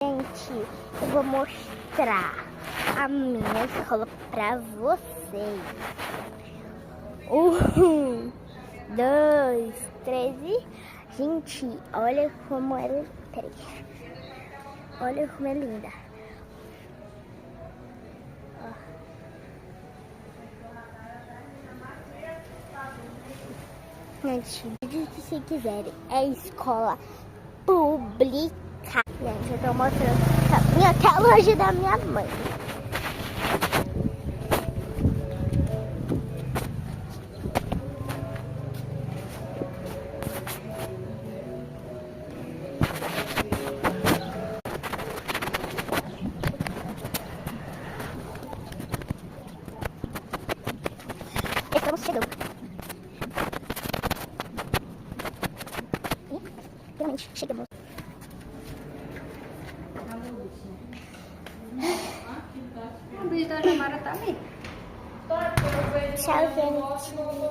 Gente, eu vou mostrar a minha escola pra vocês. 1, 2, 3 e... Gente, olha como ela é. Peraí. Olha como é linda. Ó. Gente, se quiserem, é escola pública. Gente, eu tô mostrando até a loja da minha mãe. Estamos chegando. E finalmente chegamos. A Brita da Mara tá ali. Tchau, gente.